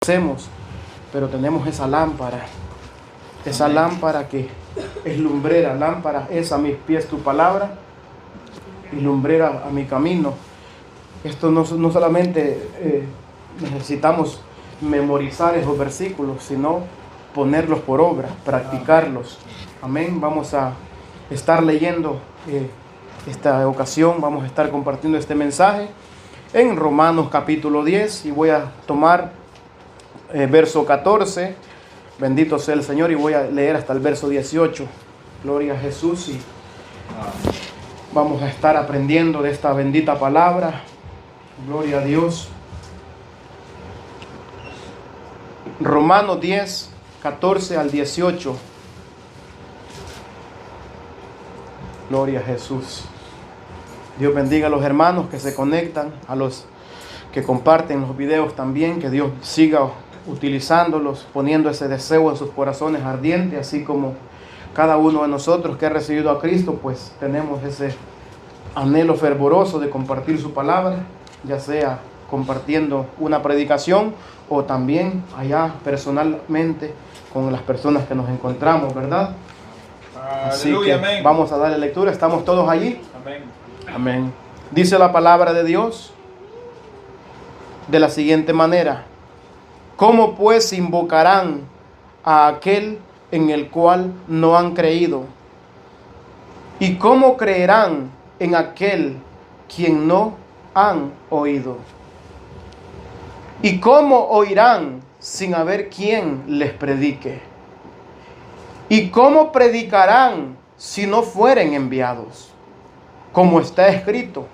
hacemos, pero tenemos esa lámpara que es lumbrera. Lámpara es a mis pies tu palabra y lumbrera a mi camino. Esto no solamente necesitamos memorizar esos versículos, sino ponerlos por obra, practicarlos. Amén. Vamos a estar leyendo esta ocasión, vamos a estar compartiendo este mensaje en Romanos capítulo 10 y voy a tomar verso 14, bendito sea el Señor, y voy a leer hasta el verso 18. Gloria a Jesús, y vamos a estar aprendiendo de esta bendita palabra. Gloria a Dios. Romanos 10, 14 al 18. Gloria a Jesús. Dios bendiga a los hermanos que se conectan, a los que comparten los videos también, que Dios siga utilizándolos, poniendo ese deseo en sus corazones ardiente, así como cada uno de nosotros que ha recibido a Cristo, pues tenemos ese anhelo fervoroso de compartir su palabra, ya sea compartiendo una predicación o también allá personalmente con las personas que nos encontramos, ¿verdad? Así que amén. Vamos a darle lectura. ¿Estamos todos allí? Amén. Amén. Dice la palabra de Dios de la siguiente manera: ¿cómo pues invocarán a aquel en el cual no han creído? ¿Y cómo creerán en aquel quien no han oído? ¿Y cómo oirán sin haber quien les predique? ¿Y cómo predicarán si no fueren enviados? Como está escrito: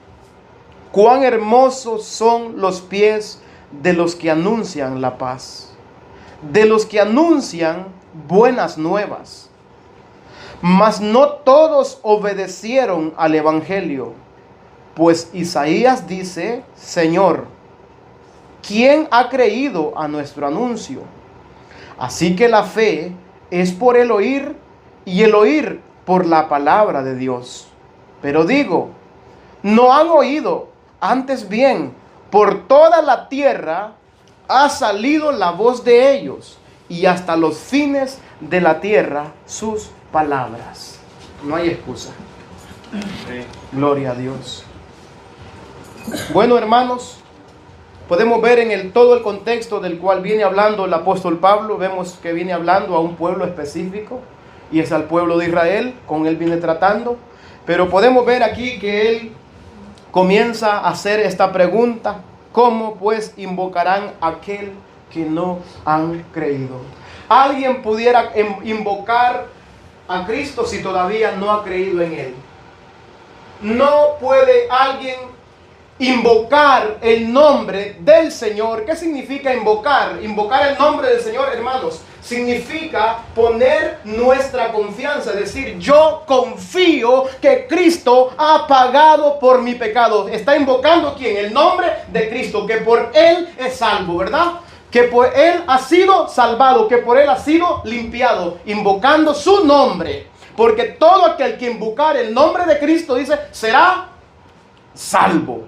cuán hermosos son los pies de los que anuncian la paz, de los que anuncian buenas nuevas. Mas no todos obedecieron al evangelio, pues Isaías dice: Señor, ¿quién ha creído a nuestro anuncio? Así que la fe es por el oír, y el oír por la palabra de Dios. Pero digo, no han oído, antes bien, por toda la tierra ha salido la voz de ellos, y hasta los fines de la tierra sus palabras. No hay excusa. Sí. Gloria a Dios. Bueno, hermanos, podemos ver en todo el contexto del cual viene hablando el apóstol Pablo. Vemos que viene hablando a un pueblo específico, y es al pueblo de Israel, con él viene tratando. Pero podemos ver aquí que él comienza a hacer esta pregunta: ¿cómo pues invocarán a aquel que no han creído? ¿Alguien pudiera invocar a Cristo si todavía no ha creído en él? No puede alguien invocar el nombre del Señor. ¿Qué significa invocar? Invocar el nombre del Señor, hermanos, significa poner nuestra confianza, es decir, yo confío que Cristo ha pagado por mi pecado. Está invocando ¿quién? El nombre de Cristo, que por Él es salvo, ¿verdad? Que por Él ha sido salvado, que por Él ha sido limpiado, invocando su nombre. Porque todo aquel que invocar el nombre de Cristo, dice, será salvo.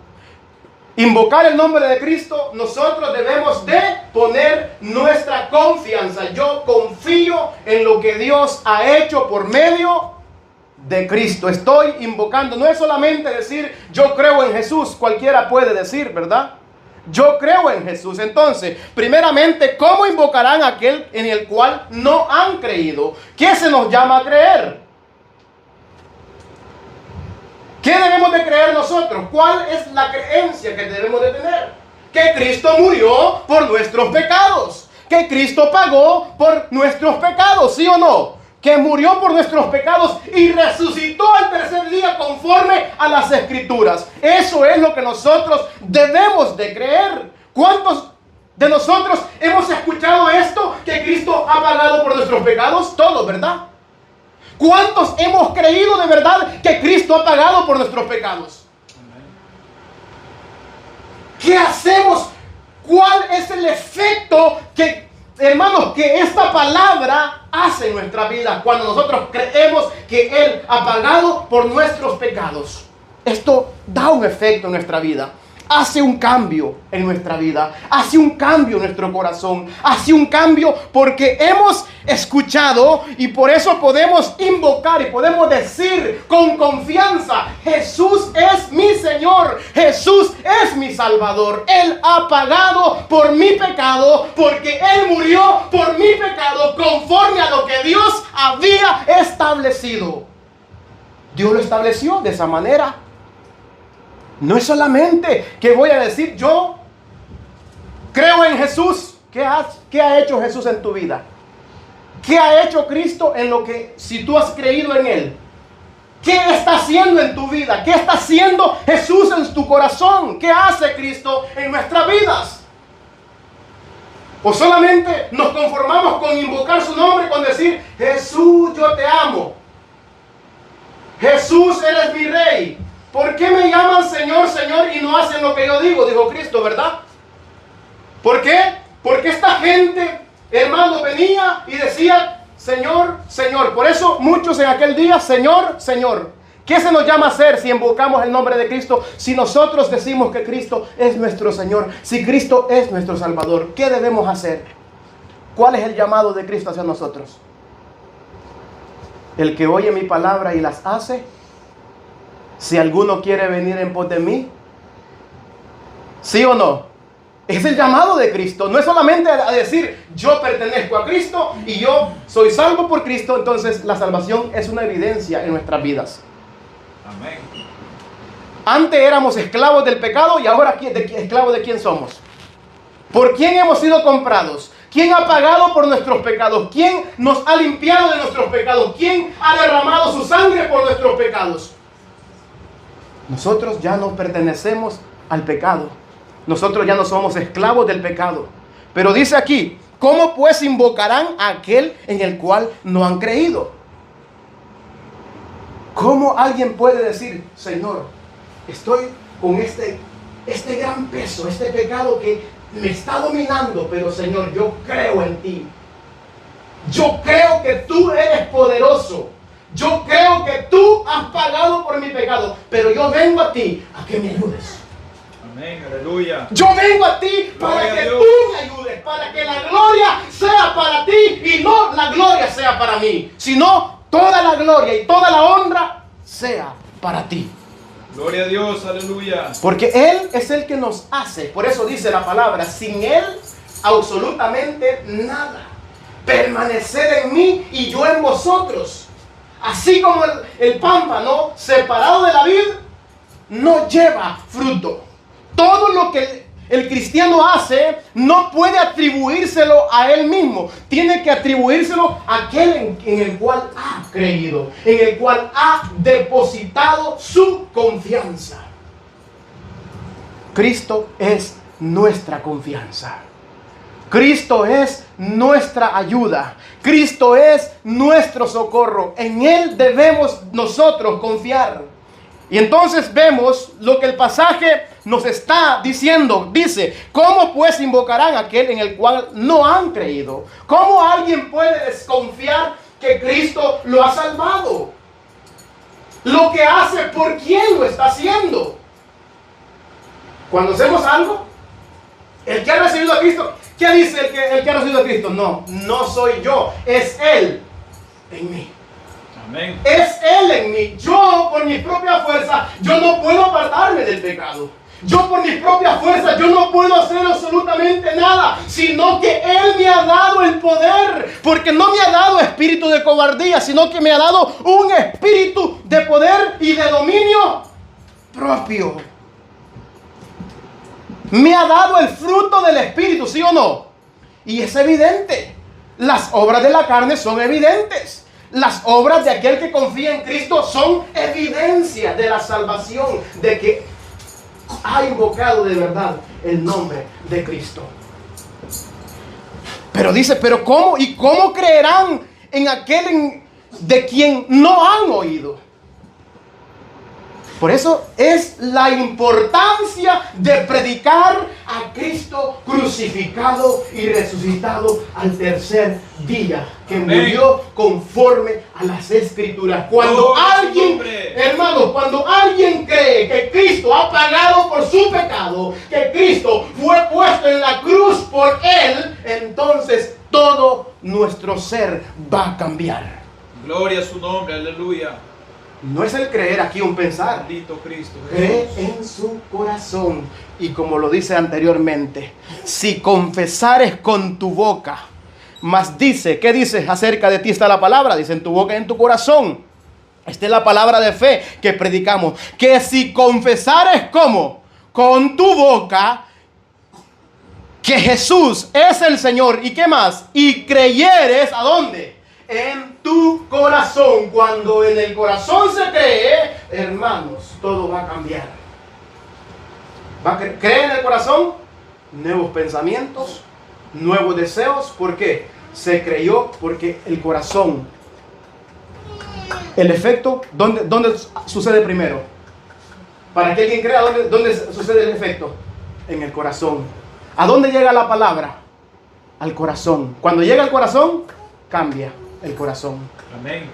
Invocar el nombre de Cristo, nosotros debemos de poner nuestra confianza. Yo confío en lo que Dios ha hecho por medio de Cristo. Estoy invocando. No es solamente decir yo creo en Jesús. Cualquiera puede decir, ¿verdad? Yo creo en Jesús. Entonces, primeramente, ¿cómo invocarán a aquel en el cual no han creído? ¿Qué se nos llama a creer? ¿Qué debemos de creer nosotros? ¿Cuál es la creencia que debemos de tener? Que Cristo murió por nuestros pecados. Que Cristo pagó por nuestros pecados, ¿sí o no? Que murió por nuestros pecados y resucitó al tercer día conforme a las Escrituras. Eso es lo que nosotros debemos de creer. ¿Cuántos de nosotros hemos escuchado esto? Que Cristo ha pagado por nuestros pecados. Todos, ¿verdad? ¿Cuántos hemos creído de verdad que Cristo ha pagado por nuestros pecados? ¿Qué hacemos? ¿Cuál es el efecto que, hermanos, que esta palabra hace en nuestra vida cuando nosotros creemos que Él ha pagado por nuestros pecados? Esto da un efecto en nuestra vida. hace un cambio en nuestra vida, hace un cambio en nuestro corazón, hace un cambio porque hemos escuchado y por eso podemos invocar y podemos decir con confianza: Jesús es mi Señor, Jesús es mi Salvador. Él ha pagado por mi pecado porque Él murió por mi pecado conforme a lo que Dios había establecido. Dios lo estableció de esa manera. No es solamente que voy a decir yo creo en Jesús. ¿Qué ha hecho Jesús en tu vida? ¿Qué ha hecho Cristo en lo que, si tú has creído en Él? ¿Qué está haciendo en tu vida? ¿Qué está haciendo Jesús en tu corazón? ¿Qué hace Cristo en nuestras vidas? ¿O solamente nos conformamos con invocar su nombre, con decir: Jesús, yo te amo, Jesús, eres mi Rey? ¿Por qué me llaman Señor, Señor y no hacen lo que yo digo? Dijo Cristo, ¿verdad? ¿Por qué? Porque esta gente, hermano, venía y decía: Señor, Señor. Por eso muchos en aquel día: Señor, Señor. ¿Qué se nos llama hacer si invocamos el nombre de Cristo? Si nosotros decimos que Cristo es nuestro Señor, si Cristo es nuestro Salvador, ¿qué debemos hacer? ¿Cuál es el llamado de Cristo hacia nosotros? El que oye mi palabra y las hace. Si alguno quiere venir en pos de mí, ¿sí o no? Es el llamado de Cristo. No es solamente a decir: yo pertenezco a Cristo y yo soy salvo por Cristo. Entonces la salvación es una evidencia en nuestras vidas. Amén. Antes éramos esclavos del pecado y ahora esclavos de quién somos. ¿Por quién hemos sido comprados? ¿Quién ha pagado por nuestros pecados? ¿Quién nos ha limpiado de nuestros pecados? ¿Quién ha derramado su sangre por nuestros pecados? Nosotros ya no pertenecemos al pecado. Nosotros ya no somos esclavos del pecado. Pero dice aquí: ¿cómo pues invocarán a aquel en el cual no han creído? ¿Cómo alguien puede decir: Señor, estoy con este gran peso, este pecado que me está dominando, pero Señor, yo creo en ti. Yo creo que tú eres poderoso. Yo creo que tú has pagado por mi pecado, pero yo vengo a ti a que me ayudes. Amén, aleluya. Yo vengo a ti para que tú me ayudes, para que la gloria sea para ti y no la gloria sea para mí, sino toda la gloria y toda la honra sea para ti. Gloria a Dios, aleluya. Porque Él es el que nos hace. Por eso dice la palabra: sin Él absolutamente nada. Permaneced en mí y yo en vosotros. Así como el pámpano separado de la vid no lleva fruto. Todo lo que el cristiano hace no puede atribuírselo a él mismo. Tiene que atribuírselo a aquel en el cual ha creído, en el cual ha depositado su confianza. Cristo es nuestra confianza. Cristo es nuestra ayuda. Cristo es nuestro socorro. En Él debemos nosotros confiar. Y entonces vemos lo que el pasaje nos está diciendo. Dice: ¿cómo pues invocarán a aquel en el cual no han creído? ¿Cómo alguien puede desconfiar que Cristo lo ha salvado? Lo que hace, ¿por quién lo está haciendo? Cuando hacemos algo, el que ha recibido a Cristo, ¿qué dice el que ha recibido a Cristo? No soy yo, es Él en mí. Amén. Es Él en mí. Yo por mi propia fuerza, yo no puedo apartarme del pecado. Yo por mis propias fuerzas, yo no puedo hacer absolutamente nada, sino que Él me ha dado el poder, porque no me ha dado espíritu de cobardía, sino que me ha dado un espíritu de poder y de dominio propio. Me ha dado el fruto del espíritu, ¿sí o no? Y es evidente. Las obras de la carne son evidentes. Las obras de aquel que confía en Cristo son evidencia de la salvación, de que ha invocado de verdad el nombre de Cristo. Pero dice: ¿pero cómo? ¿Y cómo creerán en aquel de quien no han oído? Por eso es la importancia de predicar a Cristo crucificado y resucitado al tercer día, que murió conforme a las Escrituras. Cuando alguien hermanos, cuando alguien cree que Cristo ha pagado por su pecado, que Cristo fue puesto en la cruz por él, entonces todo nuestro ser va a cambiar. Gloria a su nombre, aleluya. No es el creer aquí un pensar. Bendito Cristo Cree Jesús. en su corazón. Y como lo dice anteriormente, si confesares con tu boca, mas dice, ¿qué dice acerca de ti? Está la palabra, dice en tu boca y en tu corazón. Esta es la palabra de fe que predicamos. Que si confesares como con tu boca que Jesús es el Señor, ¿y qué más? Y creyeres, ¿a dónde? En tu corazón. Cuando en el corazón se cree, hermanos, todo va a cambiar. ¿Cree en el corazón? Nuevos pensamientos, nuevos deseos. ¿Por qué? Se creyó porque el corazón. El efecto, ¿dónde sucede primero? Para que alguien crea, ¿dónde sucede el efecto? En el corazón. ¿A dónde llega la palabra? Al corazón. Cuando llega al corazón, cambia el corazón. Amén.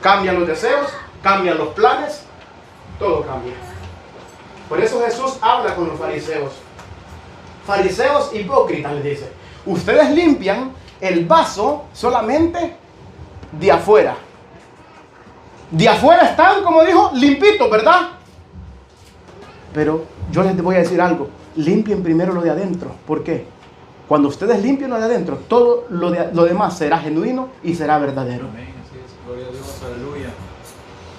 Cambian los deseos, cambian los planes, todo cambia. Por eso Jesús habla con los fariseos. Fariseos hipócritas, les dice. Ustedes limpian el vaso solamente de afuera. De afuera están, como dijo, limpitos, ¿verdad? Pero yo les voy a decir algo. Limpien primero lo de adentro. ¿Por qué? Cuando ustedes limpien lo de adentro, todo lo demás será genuino y será verdadero. Amén. Así es. Gloria a Dios, aleluya.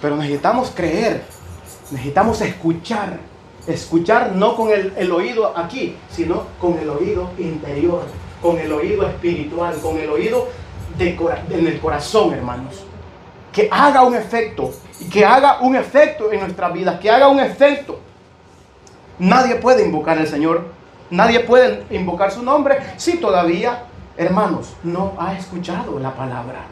Pero necesitamos creer, necesitamos escuchar. Escuchar no con el oído aquí, sino con el oído interior, con el oído espiritual, con el oído en el corazón, hermanos. Que haga un efecto, y que haga un efecto en nuestras vidas, que haga un efecto. Nadie puede invocar al Señor, nadie puede invocar su nombre si todavía, hermanos, no ha escuchado la palabra.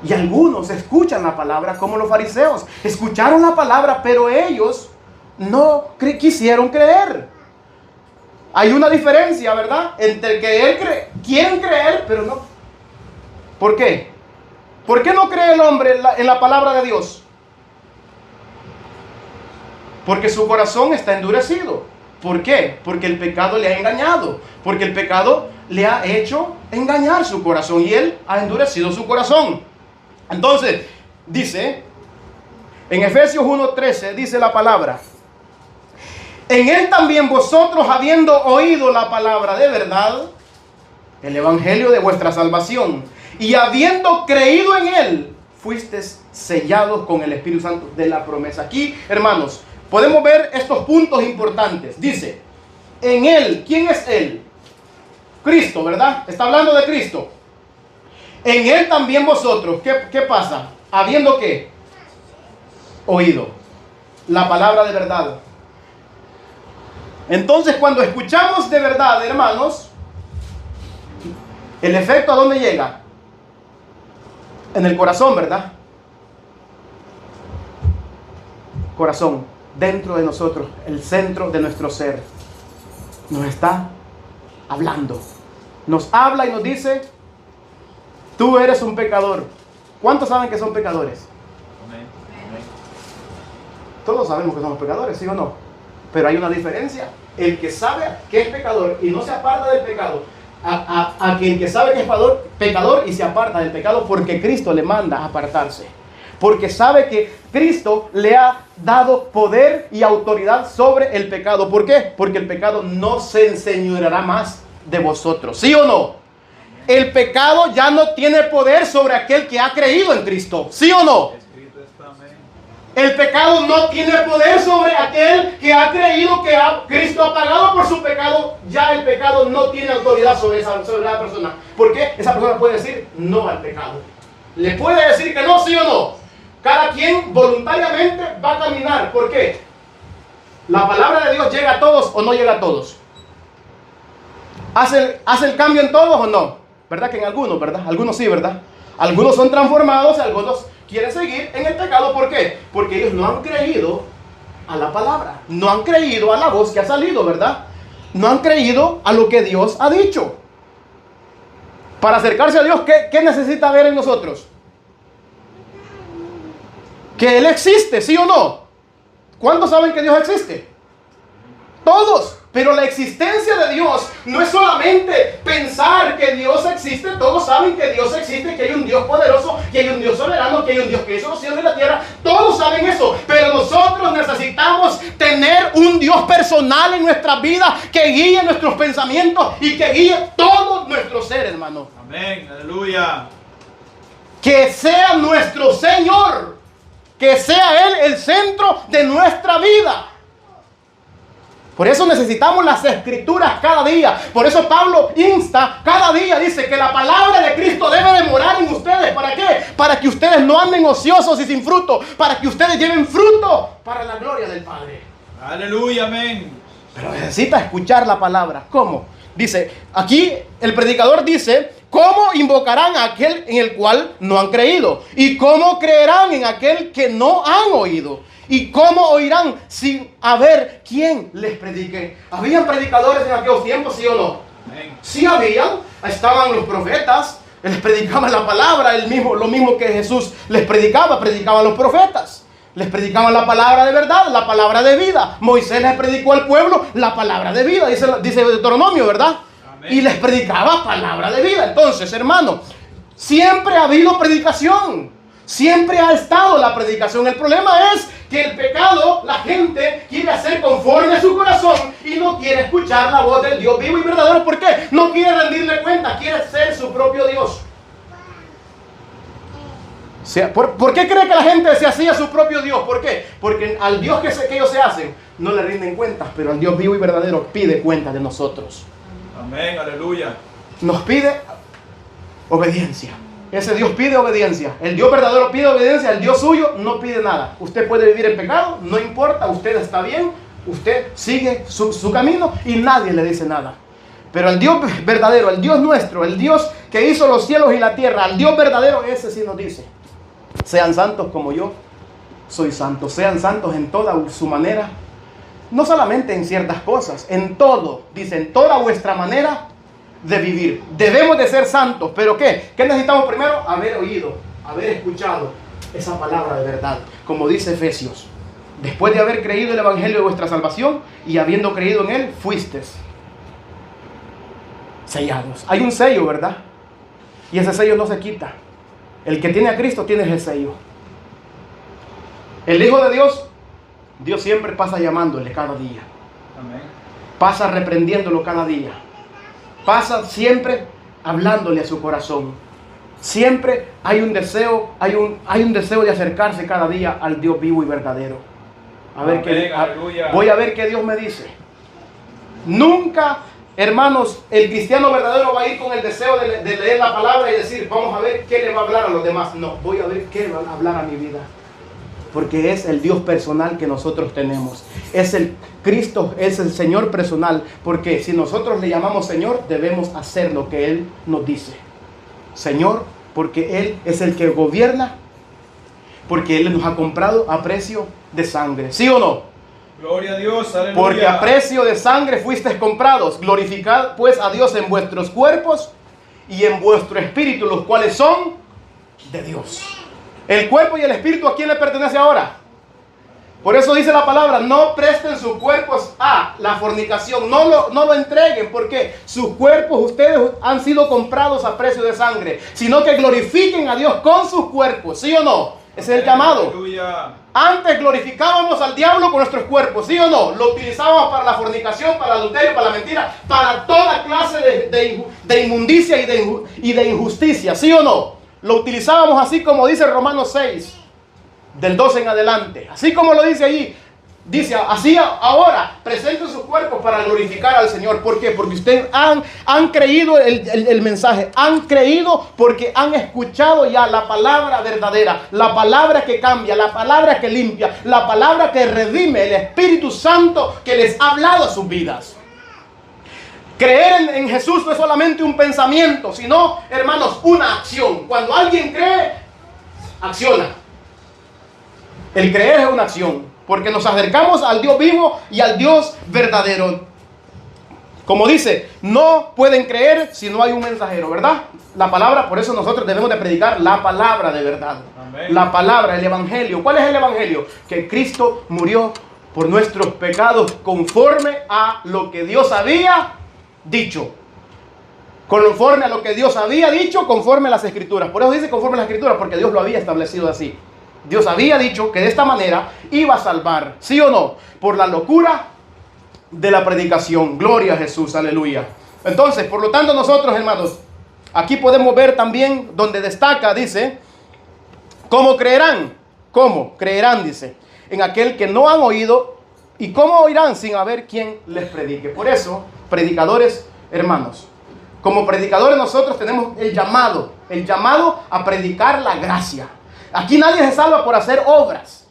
Y algunos escuchan la palabra como los fariseos. Escucharon la palabra, pero ellos no quisieron creer. Hay una diferencia, ¿verdad? Entre que quieren creer, pero no. ¿Por qué? ¿Por qué no cree el hombre en la palabra de Dios? Porque su corazón está endurecido. ¿Por qué? Porque el pecado le ha engañado. Porque el pecado le ha hecho engañar su corazón y él ha endurecido su corazón. Entonces, dice, en Efesios 1:13 dice la palabra: en él también vosotros, habiendo oído la palabra de verdad, el evangelio de vuestra salvación, y habiendo creído en él, fuisteis sellados con el Espíritu Santo de la promesa. Aquí, hermanos, podemos ver estos puntos importantes. Dice, en él, ¿quién es él? Cristo, ¿verdad? Está hablando de Cristo. En él también vosotros, ¿qué pasa? Habiendo ¿qué? Oído la palabra de verdad. Entonces, cuando escuchamos de verdad, hermanos, el efecto ¿a dónde llega? En el corazón, ¿verdad? Corazón, dentro de nosotros, el centro de nuestro ser, nos está hablando. Nos habla y nos dice: tú eres un pecador. ¿Cuántos saben que son pecadores? Amén. Amén. Todos sabemos que somos pecadores, ¿sí o no? Pero hay una diferencia. El que sabe que es pecador y no se aparta del pecado, a quien que sabe que es pecador y se aparta del pecado, porque Cristo le manda a apartarse. Porque sabe que Cristo le ha dado poder y autoridad sobre el pecado. ¿Por qué? Porque el pecado no se enseñoreará más de vosotros. ¿Sí o no? El pecado ya no tiene poder sobre aquel que ha creído en Cristo. ¿Sí o no? Escrito está, amén. El pecado no tiene poder sobre aquel que ha creído que Cristo ha pagado por su pecado. Ya el pecado no tiene autoridad sobre la persona. ¿Por qué? Esa persona puede decir no al pecado. Le puede decir que no, sí o no. Cada quien voluntariamente va a caminar. ¿Por qué? ¿La palabra de Dios llega a todos o no llega a todos? ¿Hace el cambio en todos o no? ¿Verdad que en algunos, verdad? Algunos sí, ¿verdad? Algunos son transformados, algunos quieren seguir en el pecado. ¿Por qué? Porque ellos no han creído a la palabra. No han creído a la voz que ha salido, ¿verdad? No han creído a lo que Dios ha dicho. Para acercarse a Dios, ¿qué necesita ver en nosotros? que Él existe, ¿sí o no? ¿Cuántos saben que Dios existe? Todos. Pero la existencia de Dios no es solamente pensar que Dios existe. Todos saben que Dios existe, que hay un Dios poderoso, que hay un Dios soberano, que hay un Dios que hizo los cielos y la tierra. Todos saben eso. Pero nosotros necesitamos tener un Dios personal en nuestra vida que guíe nuestros pensamientos y que guíe todo nuestro ser, hermano. Amén. Aleluya. Que sea nuestro Señor. Que sea Él el centro de nuestra vida. Por eso necesitamos las escrituras cada día. Por eso Pablo insta cada día, dice que la palabra de Cristo debe de morar en ustedes. ¿Para qué? Para que ustedes no anden ociosos y sin fruto. Para que ustedes lleven fruto para la gloria del Padre. Aleluya, amén. Pero necesita escuchar la palabra. ¿Cómo? Dice, aquí el predicador dice, ¿cómo invocarán a aquel en el cual no han creído? ¿Y cómo creerán en aquel que no han oído? ¿Y cómo oirán sin haber quien les predique? ¿Habían predicadores en aquellos tiempos, sí o no? Amén. Sí habían, estaban los profetas, les predicaban la palabra, lo mismo que Jesús les predicaban los profetas. Les predicaban la palabra de verdad, la palabra de vida. Moisés les predicó al pueblo la palabra de vida, dice Deuteronomio, ¿verdad? Amén. Y les predicaba palabra de vida. Entonces, hermano, siempre ha habido predicación. Siempre ha estado la predicación. El problema es que el pecado, la gente quiere hacer conforme a su corazón y no quiere escuchar la voz del Dios vivo y verdadero. ¿Por qué? No quiere rendirle cuenta, quiere ser su propio Dios. ¿Por qué cree que la gente se hacía su propio Dios? ¿Por qué? Porque al Dios que ellos se hacen no le rinden cuentas, pero al Dios vivo y verdadero pide cuenta de nosotros. Amén, aleluya. Nos pide obediencia. Ese Dios pide obediencia. El Dios verdadero pide obediencia. El Dios suyo no pide nada. Usted puede vivir en pecado, no importa, usted está bien, usted sigue su camino y nadie le dice nada. Pero el Dios verdadero, el Dios nuestro, el Dios que hizo los cielos y la tierra, el Dios verdadero, ese sí nos dice: sean santos como yo soy santo. Sean santos en toda su manera. No solamente en ciertas cosas, en todo. Dice, en toda vuestra manera de vivir. Debemos de ser santos. ¿Pero qué? ¿Qué necesitamos primero? Haber oído, haber escuchado esa palabra de verdad. Como dice Efesios, después de haber creído el evangelio de vuestra salvación y habiendo creído en él, fuisteis sellados. Hay un sello, ¿verdad? Y ese sello no se quita. El que tiene a Cristo tiene ese sello. El Hijo de Dios, Dios siempre pasa llamándole cada día. Amén. Pasa reprendiéndolo cada día. Pasa siempre hablándole a su corazón. Siempre hay un deseo, hay un deseo de acercarse cada día al Dios vivo y verdadero. Voy a ver qué Dios me dice. Nunca, hermanos, el cristiano verdadero va a ir con el deseo de leer la palabra y decir, vamos a ver qué le va a hablar a los demás. No, voy a ver qué va a hablar a mi vida. Porque es el Dios personal que nosotros tenemos. Es el Cristo, es el Señor personal. Porque si nosotros le llamamos Señor, debemos hacer lo que Él nos dice. Señor, porque Él es el que gobierna. Porque Él nos ha comprado a precio de sangre. ¿Sí o no? Gloria a Dios, aleluya. Porque a precio de sangre fuisteis comprados. Glorificad pues a Dios en vuestros cuerpos y en vuestro espíritu, los cuales son de Dios. El cuerpo y el espíritu, ¿a quién le pertenece ahora? Por eso dice la palabra, no presten sus cuerpos a la fornicación, no lo entreguen, porque sus cuerpos, ustedes han sido comprados a precio de sangre, sino que glorifiquen a Dios con sus cuerpos, ¿sí o no? Ese es el llamado. Aleluya. Antes glorificábamos al diablo con nuestros cuerpos, ¿sí o no? Lo utilizábamos para la fornicación, para el adulterio, para la mentira, para toda clase de inmundicia y de injusticia, ¿sí o no? Lo utilizábamos así como dice Romanos 6, del 12 en adelante. Así como lo dice allí. Dice, así ahora, presenten sus cuerpos para glorificar al Señor. ¿Por qué? Porque ustedes han creído el mensaje. Han creído porque han escuchado ya la palabra verdadera. La palabra que cambia, la palabra que limpia, la palabra que redime, el Espíritu Santo que les ha hablado a sus vidas. Creer en Jesús no es solamente un pensamiento, sino, hermanos, una acción. Cuando alguien cree, acciona. El creer es una acción, porque nos acercamos al Dios vivo y al Dios verdadero. Como dice, no pueden creer si no hay un mensajero, ¿verdad? La palabra, por eso nosotros debemos de predicar la palabra de verdad. Amén. La palabra, el evangelio. ¿Cuál es el evangelio? Que Cristo murió por nuestros pecados conforme a lo que Dios había dicho. Conforme a lo que Dios había dicho, conforme a las Escrituras. Por eso dice conforme a las Escrituras, porque Dios lo había establecido así. Dios había dicho que de esta manera iba a salvar, ¿sí o no? Por la locura de la predicación. Gloria a Jesús, aleluya. Entonces, por lo tanto, nosotros, hermanos, aquí podemos ver también donde destaca, dice, ¿cómo creerán? ¿Cómo creerán? Dice, en aquel que no han oído. ¿Y cómo oirán sin haber quien les predique? Por eso, predicadores, hermanos, como predicadores nosotros tenemos el llamado a predicar la gracia. Aquí nadie se salva por hacer obras.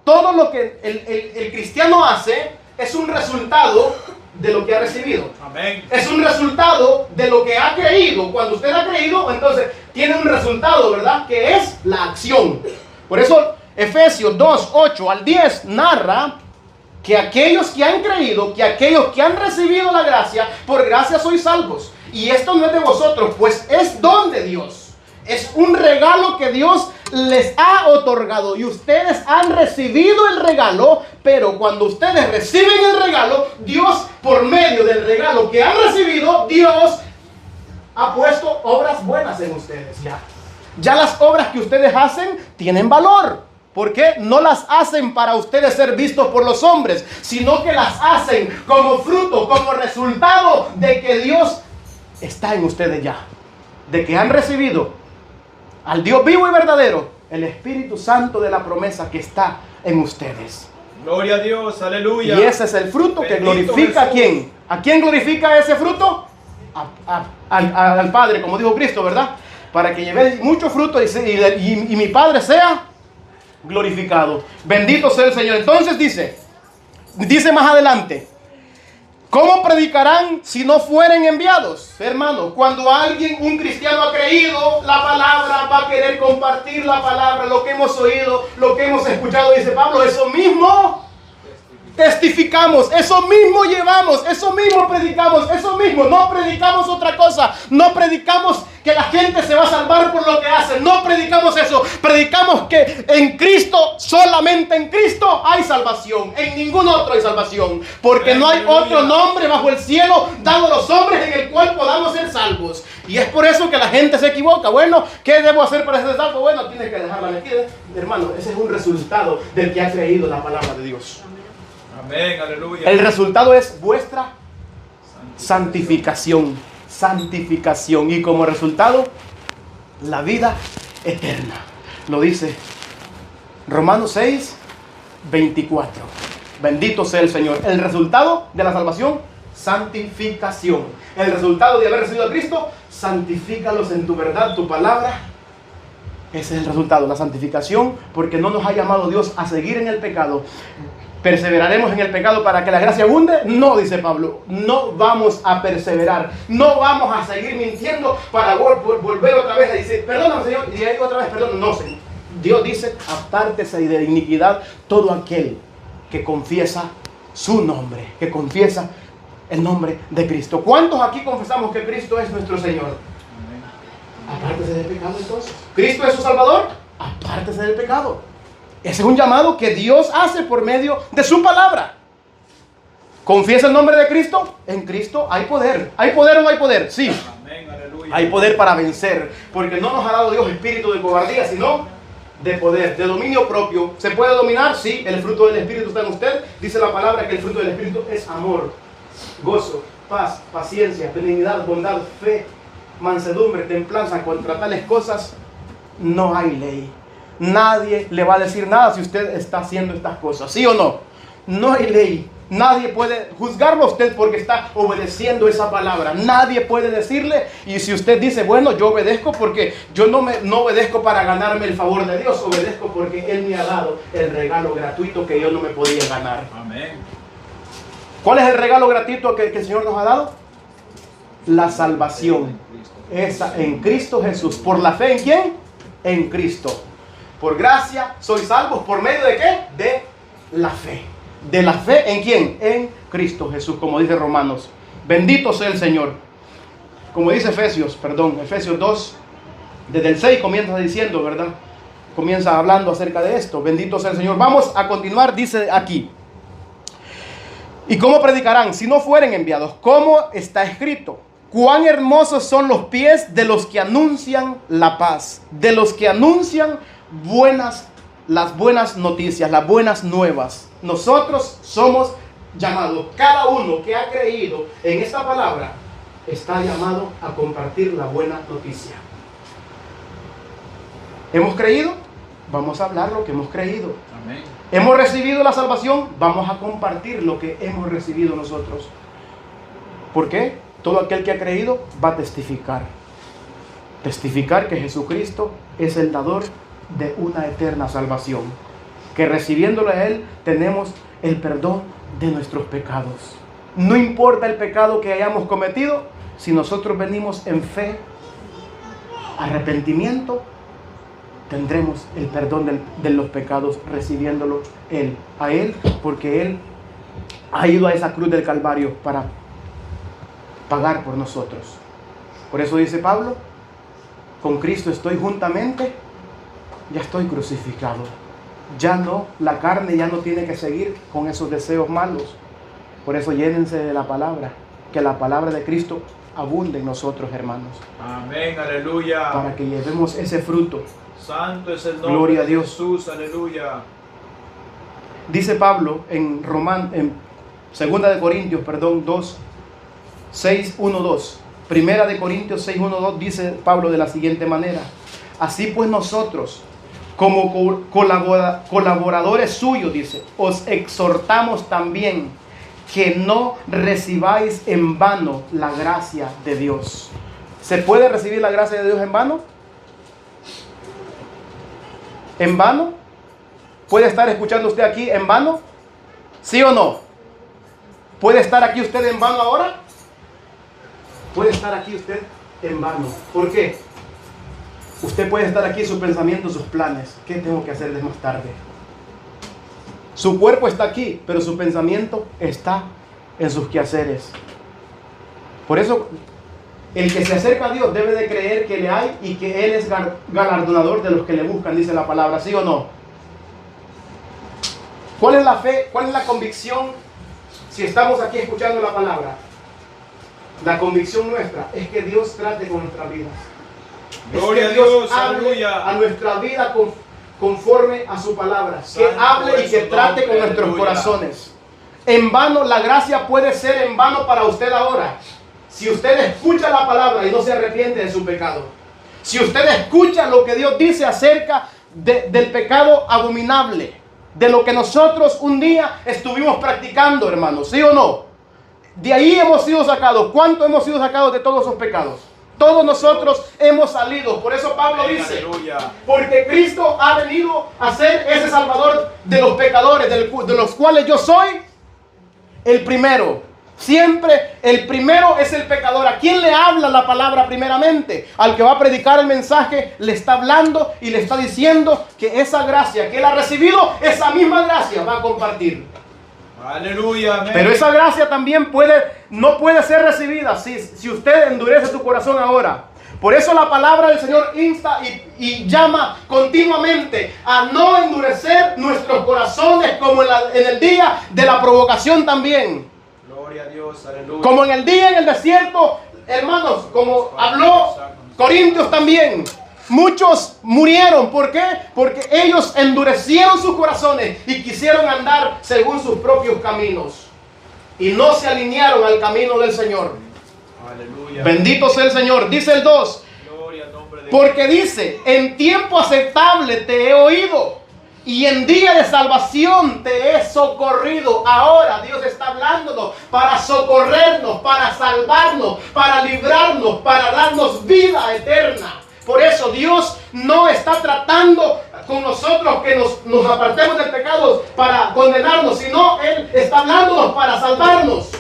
Todo lo que el cristiano hace es un resultado de lo que ha recibido. Amén. Es un resultado de lo que ha creído. Cuando usted ha creído, entonces tiene un resultado, ¿verdad? Que es la acción. Por eso Efesios 2, 8 al 10 narra que aquellos que han creído, que aquellos que han recibido la gracia, por gracia sois salvos. Y esto no es de vosotros, pues es don de Dios. Es un regalo que Dios les ha otorgado y ustedes han recibido el regalo, pero cuando ustedes reciben el regalo, Dios, por medio del regalo que han recibido, Dios ha puesto obras buenas en ustedes. Ya las obras que ustedes hacen tienen valor. ¿Por qué? No las hacen para ustedes ser vistos por los hombres, sino que las hacen como fruto, como resultado de que Dios está en ustedes ya. De que han recibido al Dios vivo y verdadero, el Espíritu Santo de la promesa que está en ustedes. Gloria a Dios, aleluya. Y ese es el fruto que Bendito glorifica Jesús. a quién. ¿A quién glorifica ese fruto? Al Padre, como dijo Cristo, ¿verdad? Para que lleve mucho fruto y mi Padre sea glorificado. Bendito sea el Señor. Entonces dice más adelante, ¿cómo predicarán si no fueren enviados? Hermano, cuando un cristiano ha creído la palabra, va a querer compartir la palabra, lo que hemos oído, lo que hemos escuchado, dice Pablo, eso mismo testificamos, eso mismo llevamos, eso mismo predicamos, eso mismo, no predicamos otra cosa, no predicamos que la gente se va a salvar por lo que hacen, no predicamos eso, predicamos que en Cristo, solamente en Cristo hay salvación, en ningún otro hay salvación, porque no hay otro nombre bajo el cielo dado a los hombres en el cual podamos ser salvos. Y es por eso que la gente se equivoca. Bueno, ¿qué debo hacer para ser salvo? Bueno, tienes que dejar la mentira. Hermano, ese es un resultado del que ha creído la palabra de Dios. Amén, aleluya. El resultado es vuestra santificación. Santificación. Y como resultado, la vida eterna. Lo dice Romanos 6, 24. Bendito sea el Señor. El resultado de la salvación, santificación. El resultado de haber recibido a Cristo, santifícalos en tu verdad, tu palabra. Ese es el resultado, la santificación, porque no nos ha llamado Dios a seguir en el pecado. ¿Perseveraremos en el pecado para que la gracia abunde? No, dice Pablo, no vamos a perseverar, no vamos a seguir mintiendo para volver otra vez a decir, perdóname Señor, y ahí otra vez, perdón. No, Señor. Dios dice, apártese de iniquidad todo aquel que confiesa su nombre, que confiesa el nombre de Cristo. ¿Cuántos aquí confesamos que Cristo es nuestro Señor? Apártese del pecado entonces. ¿Cristo es su Salvador? Apártese del pecado. Ese es un llamado que Dios hace por medio de su palabra. ¿Confiesa el nombre de Cristo? En Cristo hay poder. ¿Hay poder o no hay poder? Sí. Amén, aleluya. Hay poder para vencer. Porque no nos ha dado Dios espíritu de cobardía, sino de poder, de dominio propio. ¿Se puede dominar? Sí. El fruto del Espíritu está en usted. Dice la palabra que el fruto del Espíritu es amor, gozo, paz, paciencia, benignidad, bondad, fe, mansedumbre, templanza. Contra tales cosas no hay ley. Nadie le va a decir nada si usted está haciendo estas cosas, ¿sí o no? No hay ley. Nadie puede juzgarlo a usted porque está obedeciendo esa palabra. Nadie puede decirle, y si usted dice, bueno, yo obedezco porque yo no obedezco para ganarme el favor de Dios, obedezco porque Él me ha dado el regalo gratuito que yo no me podía ganar. Amén. ¿Cuál es el regalo gratuito que el Señor nos ha dado? La salvación. Esa en Cristo Jesús. ¿Por la fe en quién? En Cristo. Por gracia sois salvos. ¿Por medio de qué? De la fe. ¿De la fe en quién? En Cristo Jesús, como dice Romanos Bendito sea el Señor. Como dice Efesios 2, desde el 6 comienza diciendo, ¿verdad? Comienza hablando acerca de esto. Bendito sea el Señor. Vamos a continuar, dice aquí. ¿Y cómo predicarán si no fueren enviados? ¿Cómo está escrito? Cuán hermosos son los pies de los que anuncian la paz, de los que anuncian las buenas noticias, las buenas nuevas. Nosotros somos llamados, cada uno que ha creído en esta palabra, está llamado a compartir la buena noticia. ¿Hemos creído? Vamos a hablar lo que hemos creído. Amén. ¿Hemos recibido la salvación? Vamos a compartir lo que hemos recibido nosotros. ¿Por qué? Todo aquel que ha creído va a testificar. Testificar que Jesucristo es el dador de una eterna salvación. Que recibiéndolo a Él tenemos el perdón de nuestros pecados. No importa el pecado que hayamos cometido, si nosotros venimos en fe, arrepentimiento, tendremos el perdón de los pecados recibiéndolo a Él, porque Él ha ido a esa cruz del Calvario para pagar por nosotros. Por eso dice Pablo, con Cristo estoy juntamente, ya estoy crucificado. Ya no, la carne ya no tiene que seguir con esos deseos malos. Por eso llénense de la palabra, que la palabra de Cristo abunde en nosotros, hermanos. Amén, aleluya. Para que llevemos ese fruto. Santo es el nombre Gloria a de Dios. Jesús, aleluya. Dice Pablo en 2 de Corintios, 2. Primera de Corintios 6, 1, 2 dice Pablo de la siguiente manera: así pues nosotros, como colaboradores suyos, dice, os exhortamos también que no recibáis en vano la gracia de Dios. ¿Se puede recibir la gracia de Dios en vano? ¿En vano? ¿Puede estar escuchando usted aquí en vano? ¿Sí o no? ¿Puede estar aquí usted en vano ahora? Puede estar aquí usted en vano. ¿Por qué? Usted puede estar aquí, sus pensamientos, sus planes. ¿Qué tengo que hacer de más tarde? Su cuerpo está aquí, pero su pensamiento está en sus quehaceres. Por eso, el que se acerca a Dios debe de creer que le hay y que Él es galardonador de los que le buscan, dice la palabra. ¿Sí o no? ¿Cuál es la fe? ¿Cuál es la convicción si estamos aquí escuchando la palabra? La convicción nuestra es que Dios trate con nuestras vidas. Gloria Es a que Dios Dios, hable aleluya. a nuestra vida conforme a su palabra. Que Santo hable y es que su trate nombre, con nuestros aleluya. corazones. En vano, la gracia puede ser en vano para usted ahora. Si usted escucha la palabra y no se arrepiente de su pecado. Si usted escucha lo que Dios dice acerca del pecado abominable. De lo que nosotros un día estuvimos practicando, hermanos. ¿Sí o no? De ahí hemos sido sacados. ¿Cuánto hemos sido sacados de todos esos pecados? Todos nosotros hemos salido. Por eso Pablo Amén, dice, aleluya. porque Cristo ha venido a ser ese salvador de los pecadores, de los cuales yo soy el primero. Siempre el primero es el pecador. ¿A quién le habla la palabra primeramente? Al que va a predicar el mensaje, le está hablando y le está diciendo que esa gracia que él ha recibido, esa misma gracia va a compartir. Aleluya, amén. Pero esa gracia también no puede ser recibida si usted endurece su corazón ahora. Por eso la palabra del Señor insta y llama continuamente a no endurecer nuestros corazones como en el día de la provocación también. Gloria a Dios, aleluya. Como en el día en el desierto, hermanos, como habló Corintios también. Muchos murieron. ¿Por qué? Porque ellos endurecieron sus corazones y quisieron andar según sus propios caminos. Y no se alinearon al camino del Señor. Aleluya. Bendito sea el Señor. Dice el 2. Gloria al nombre de Porque dice, en tiempo aceptable te he oído y en día de salvación te he socorrido. Ahora Dios está hablándonos para socorrernos, para salvarnos, para librarnos, para darnos vida eterna. Por eso Dios no está tratando con nosotros que nos apartemos del pecado para condenarnos, sino Él está hablándonos para salvarnos,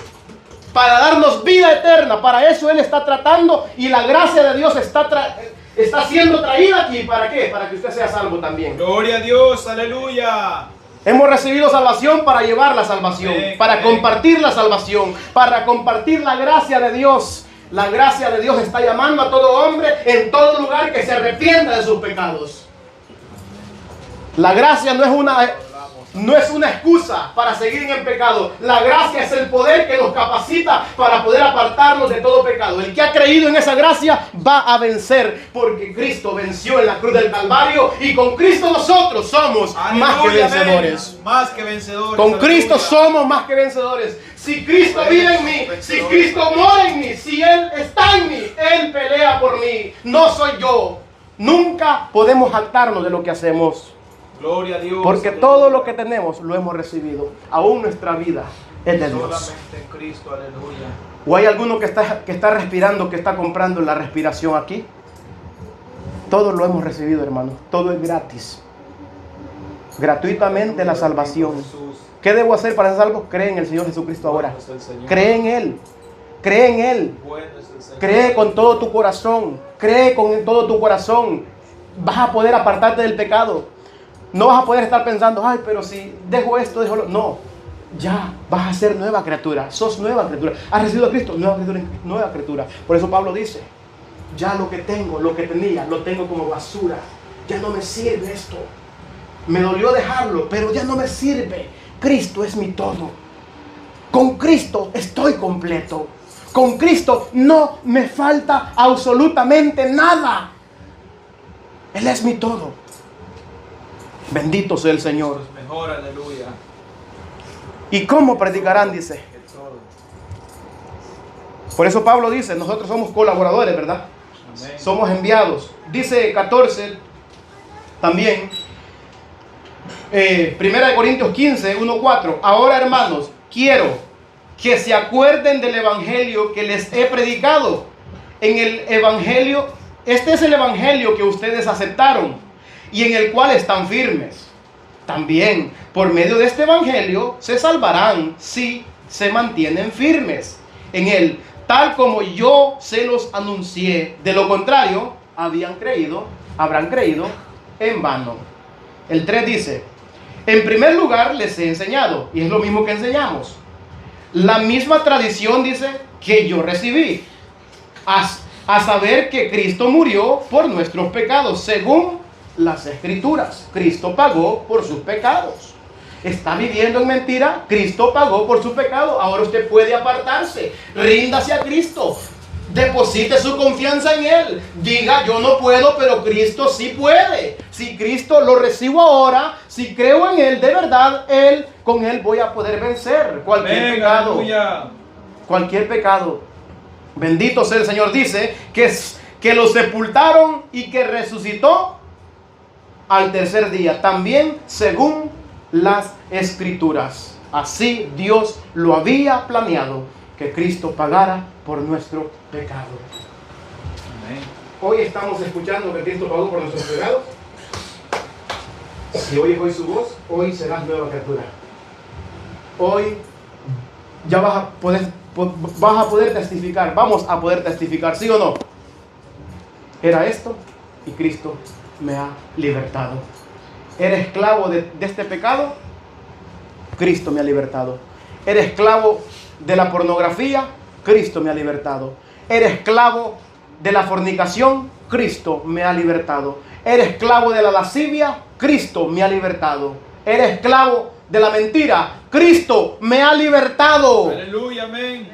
para darnos vida eterna. Para eso Él está tratando y la gracia de Dios está siendo traída aquí. ¿Para qué? Para que usted sea salvo también. Gloria a Dios, aleluya. Hemos recibido salvación para llevar la salvación, Amén, para amén. compartir la salvación, para compartir la gracia de Dios. La gracia de Dios está llamando a todo hombre en todo lugar que se arrepienta de sus pecados. La gracia no es una excusa para seguir en el pecado. La gracia es el poder que nos capacita para poder apartarnos de todo pecado. El que ha creído en esa gracia va a vencer, porque Cristo venció en la cruz del Calvario y con Cristo nosotros somos más que Aleluya, vencedores. amén. Más que vencedores. Con Cristo Aleluya. somos más que vencedores. Si Cristo vive en mí, si Cristo mora en mí, si Él está en mí, Él pelea por mí. No soy yo. Nunca podemos jactarnos de lo que hacemos, Gloria a Dios. porque aleluya. todo lo que tenemos lo hemos recibido. Aún nuestra vida es de Dios. Solamente en Cristo, aleluya. ¿O hay alguno que está respirando, que está comprando la respiración aquí? Todo lo hemos recibido, hermano. Todo es gratis. Gratuitamente la salvación. Jesús. ¿Qué debo hacer para ser salvo? Cree en el Señor Jesucristo ahora. Bueno es el Señor. Cree en Él. Cree en Él. Bueno es el Señor. Cree con todo tu corazón. Cree con todo tu corazón. Vas a poder apartarte del pecado. No vas a poder estar pensando, ay, pero si dejo esto, dejo lo... No. Ya vas a ser nueva criatura. Sos nueva criatura. Has recibido a Cristo. Nueva criatura. Nueva criatura. Por eso Pablo dice, ya lo que tengo, lo que tenía, lo tengo como basura. Ya no me sirve esto. Me dolió dejarlo, pero ya no me sirve. Cristo es mi todo. Con Cristo estoy completo. Con Cristo no me falta absolutamente nada. Él es mi todo. Bendito sea el Señor. Es mejor, aleluya. ¿Y cómo predicarán? Dice. Que todo. Por eso Pablo dice, nosotros somos colaboradores, ¿verdad? Amén. Somos enviados. Dice 14 también. 1 Corintios 15, 1-4. Ahora, hermanos, quiero que se acuerden del evangelio que les he predicado. En el evangelio, este es el evangelio que ustedes aceptaron y en el cual están firmes. También, por medio de este evangelio, se salvarán si se mantienen firmes en él, tal como yo se los anuncié. De lo contrario, habrán creído en vano. El 3 dice, en primer lugar les he enseñado, y es lo mismo que enseñamos, la misma tradición, dice, que yo recibí, a saber que Cristo murió por nuestros pecados, según las Escrituras. Cristo pagó por sus pecados. Está viviendo en mentira, Cristo pagó por su pecado. Ahora usted puede apartarse, ríndase a Cristo, deposite su confianza en Él. Diga, yo no puedo, pero Cristo sí puede. Si Cristo lo recibo ahora, si creo en Él de verdad, con Él voy a poder vencer cualquier Amén, pecado. aleluya. Cualquier pecado. Bendito sea el Señor. Dice que lo sepultaron y que resucitó al tercer día. También según las Escrituras. Así Dios lo había planeado, que Cristo pagara por nuestro pecado. Amén. Hoy estamos escuchando que Cristo pagó por nuestros pecados. Si oyes hoy su voz, hoy serás nueva criatura. Hoy ya vas a poder testificar. Vamos a poder testificar, ¿sí o no? Era esto y Cristo me ha libertado. ¿Eres esclavo de este pecado? Cristo me ha libertado. ¿Eres esclavo de la pornografía? Cristo me ha libertado. ¿Eres esclavo de la fornicación? Cristo me ha libertado. ¿Eres esclavo de la lascivia? Cristo me ha libertado. ¿Eres esclavo de la mentira? Cristo me ha libertado. Aleluya, amén.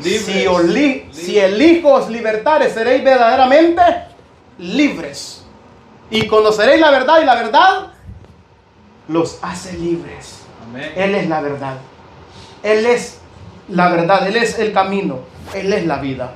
Si elijo os libertares, seréis verdaderamente libres. Y conoceréis la verdad, y la verdad los hace libres. Amén. Él es la verdad. Él es la verdad. Él es el camino. Él es la vida.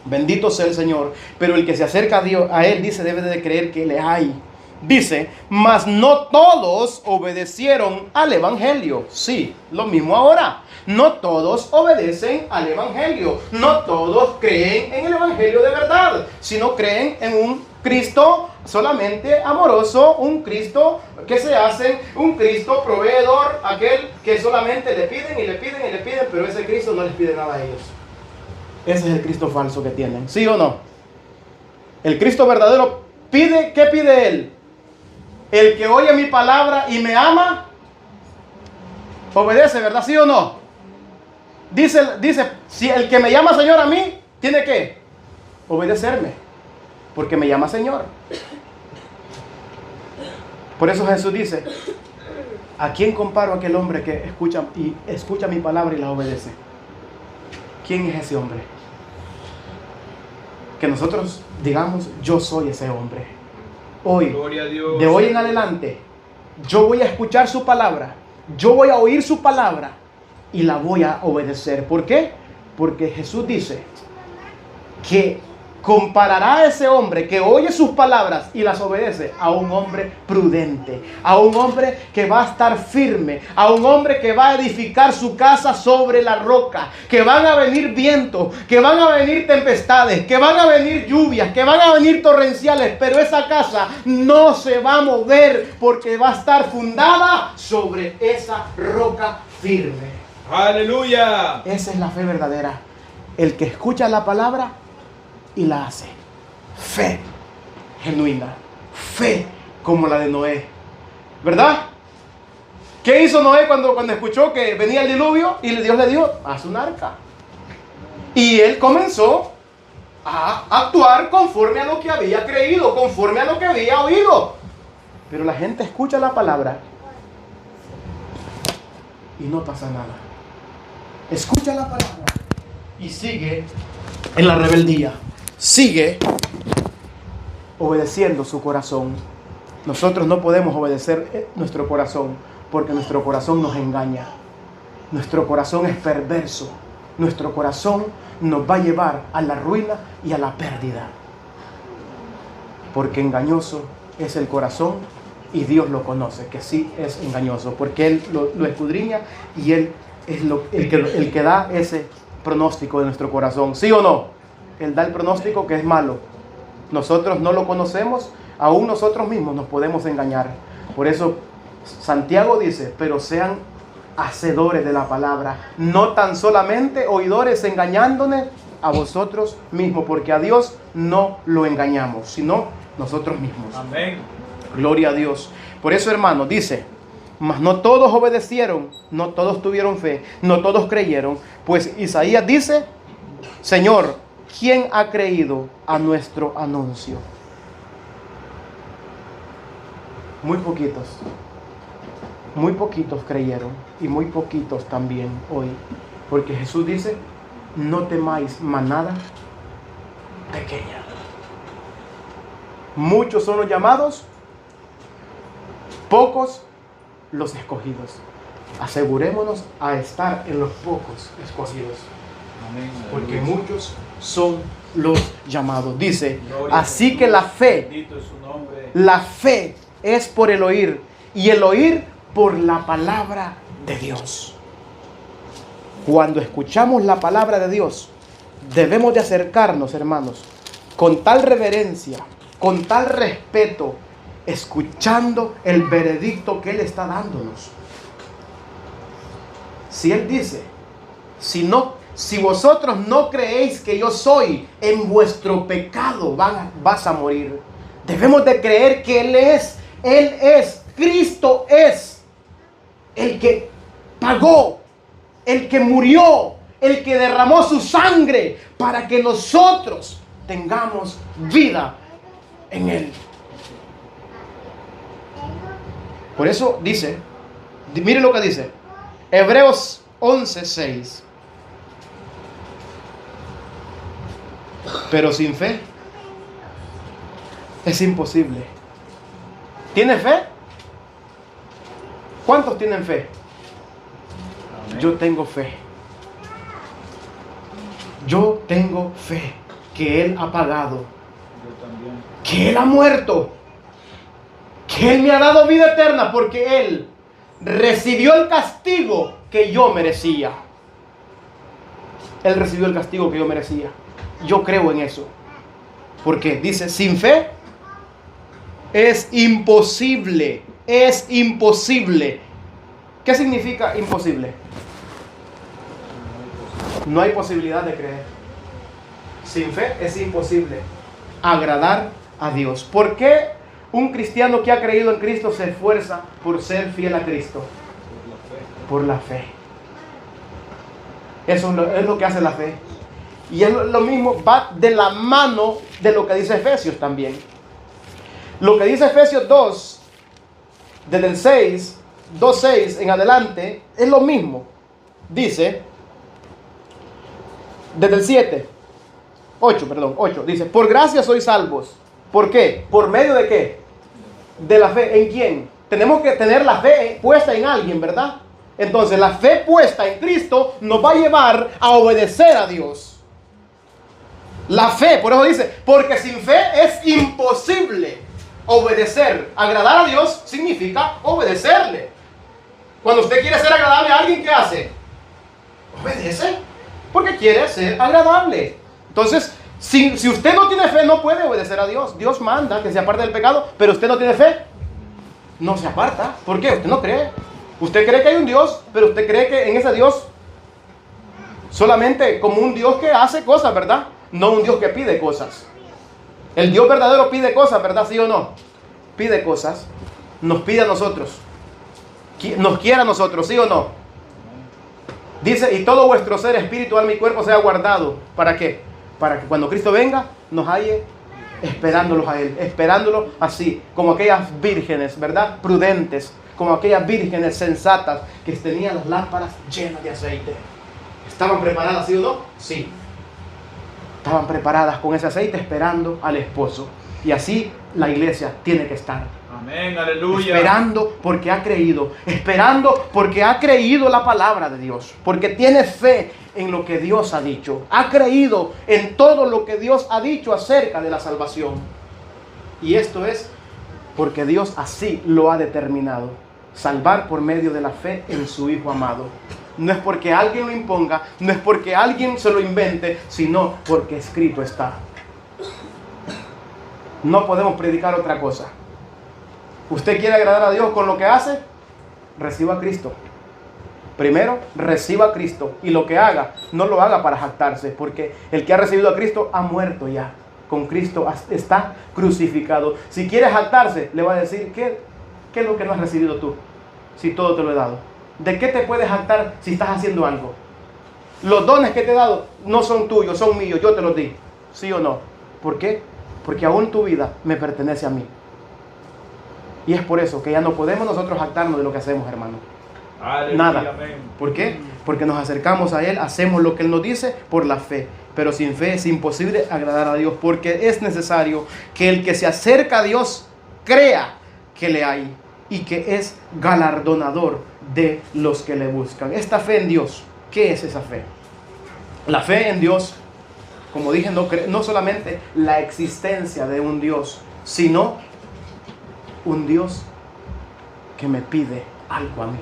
Bendito sea el Señor. Pero el que se acerca a Dios, a Él, dice, debe de creer que le hay. Dice, mas no todos obedecieron al Evangelio. Sí, lo mismo ahora. No todos obedecen al Evangelio. No todos creen en el Evangelio de verdad, sino creen en un Cristo solamente amoroso, un Cristo que se hace, un Cristo proveedor, aquel que solamente le piden y le piden y le piden, pero ese Cristo no les pide nada a ellos. Ese es el Cristo falso que tienen, ¿sí o no? El Cristo verdadero pide, ¿qué pide Él? El que oye mi palabra y me ama, obedece, ¿verdad? ¿Sí o no? Dice, si el que me llama Señor a mí, tiene que obedecerme, porque me llama Señor. Por eso Jesús dice, ¿a quién comparo aquel hombre que escucha mi palabra y la obedece? ¿Quién es ese hombre? Que nosotros digamos, yo soy ese hombre. Hoy, Gloria a Dios. de hoy en adelante, yo voy a escuchar su palabra, yo voy a oír su palabra y la voy a obedecer. ¿Por qué? Porque Jesús dice que comparará a ese hombre que oye sus palabras y las obedece a un hombre prudente, a un hombre que va a estar firme, a un hombre que va a edificar su casa sobre la roca, que van a venir vientos, que van a venir tempestades, que van a venir lluvias, que van a venir torrenciales, pero esa casa no se va a mover porque va a estar fundada sobre esa roca firme. Aleluya. Esa es la fe verdadera. El que escucha la palabra y la hace. Fe genuina. Fe como la de Noé. ¿Verdad? ¿Qué hizo Noé cuando escuchó que venía el diluvio? Y Dios le dijo, haz un arca. Y él comenzó a actuar conforme a lo que había creído, conforme a lo que había oído. Pero la gente escucha la palabra y no pasa nada. Escucha la palabra y sigue en la rebeldía. Sigue obedeciendo su corazón. Nosotros no podemos obedecer nuestro corazón porque nuestro corazón nos engaña. Nuestro corazón es perverso. Nuestro corazón nos va a llevar a la ruina y a la pérdida. Porque engañoso es el corazón y Dios lo conoce, que sí es engañoso, porque Él lo escudriña y Él es el que da ese pronóstico de nuestro corazón. ¿Sí o no? Él da el pronóstico que es malo. Nosotros no lo conocemos, aún nosotros mismos nos podemos engañar. Por eso Santiago dice, pero sean hacedores de la palabra, no tan solamente oidores, engañándonos a vosotros mismos, porque a Dios no lo engañamos, sino nosotros mismos. Amén. Gloria a Dios. Por eso, hermano, dice, mas no todos obedecieron, no todos tuvieron fe, no todos creyeron, pues Isaías dice, Señor, ¿quién ha creído a nuestro anuncio? Muy poquitos creyeron y muy poquitos también hoy, porque Jesús dice, no temáis manada pequeña. Muchos son los llamados, pocos los escogidos. Asegurémonos a estar en los pocos escogidos. Amén. Porque muchos son los llamados. Dice, Gloria así que la fe, Bendito es su nombre. la fe es por el oír y el oír por la palabra de Dios. Cuando escuchamos la palabra de Dios, debemos de acercarnos, hermanos, con tal reverencia, con tal respeto, escuchando el veredicto que Él está dándonos. Si Él dice, si vosotros no creéis que yo soy, en vuestro pecado vas a morir. Debemos de creer que Él es, Cristo es el que pagó, el que murió, el que derramó su sangre para que nosotros tengamos vida en Él. Por eso dice, mire lo que dice, Hebreos 11:6. Pero sin fe es imposible. ¿Tiene fe? ¿Cuántos tienen fe? Amén. Yo tengo fe. Yo tengo fe que Él ha pagado, Yo también. que Él ha muerto, que Él me ha dado vida eterna porque Él recibió el castigo que yo merecía. Él recibió el castigo que yo merecía. Yo creo en eso. Porque dice, sin fe es imposible. Es imposible. ¿Qué significa imposible? No hay posibilidad de creer. Sin fe es imposible agradar a Dios. ¿Por qué Un cristiano que ha creído en Cristo se esfuerza por ser fiel a Cristo. Por la fe. Eso es lo que hace la fe. Y es lo mismo, va de la mano de lo que dice Efesios también. Lo que dice Efesios 2, desde el 6, 2:6 en adelante, es lo mismo. Dice, desde el 8, dice, por gracia sois salvos. ¿Por qué? ¿Por medio de qué? De la fe. ¿En quién? Tenemos que tener la fe puesta en alguien, ¿verdad? Entonces la fe puesta en Cristo nos va a llevar a obedecer a Dios. La fe, por eso dice, porque sin fe es imposible obedecer. Agradar a Dios significa obedecerle. Cuando usted quiere ser agradable a alguien, ¿qué hace? Obedece, porque quiere ser agradable. Entonces, si usted no tiene fe, no puede obedecer a Dios. Dios manda que se aparte del pecado, pero usted no tiene fe, no se aparta. ¿Por qué? Usted no cree. Usted cree que hay un Dios, pero usted cree que en ese Dios solamente como un Dios que hace cosas, ¿verdad? No un Dios que pide cosas. El Dios verdadero pide cosas, ¿verdad? ¿Sí o no? Pide cosas. Nos pide a nosotros. Nos quiere a nosotros, ¿sí o no? Dice, y todo vuestro ser, espíritu, alma y cuerpo sea guardado. ¿Para qué? Para que cuando Cristo venga, nos halle esperándolos a Él. Esperándolos así, como aquellas vírgenes, ¿verdad? Prudentes. Como aquellas vírgenes sensatas que tenían las lámparas llenas de aceite. ¿Estaban preparadas, sí o no? Sí. Estaban preparadas con ese aceite esperando al esposo. Y así la iglesia tiene que estar. Amén, aleluya. Esperando porque ha creído. Esperando porque ha creído la palabra de Dios. Porque tiene fe en lo que Dios ha dicho. Ha creído en todo lo que Dios ha dicho acerca de la salvación. Y esto es porque Dios así lo ha determinado. Salvar por medio de la fe en su Hijo amado. No es porque alguien lo imponga, no es porque alguien se lo invente, sino porque escrito está. No podemos predicar otra cosa. ¿Usted quiere agradar a Dios con lo que hace? Reciba a Cristo. Primero, reciba a Cristo. Y lo que haga, no lo haga para jactarse, porque el que ha recibido a Cristo ha muerto ya. Con Cristo está crucificado. Si quiere jactarse, le va a decir, ¿qué es lo que no has recibido tú? Si todo te lo he dado. ¿De qué te puedes jactar si estás haciendo algo? Los dones que te he dado no son tuyos, son míos, yo te los di. ¿Sí o no? ¿Por qué? Porque aún tu vida me pertenece a mí. Y es por eso que ya no podemos nosotros jactarnos de lo que hacemos, hermano. Aleluya, Nada. amén. ¿Por qué? Porque nos acercamos a Él, hacemos lo que Él nos dice por la fe. Pero sin fe es imposible agradar a Dios, porque es necesario que el que se acerca a Dios crea que le hay y que es galardonador de los que le buscan. Esta fe en Dios, ¿qué es esa fe? La fe en Dios, como dije, no solamente la existencia de un Dios, sino un Dios que me pide algo a mí.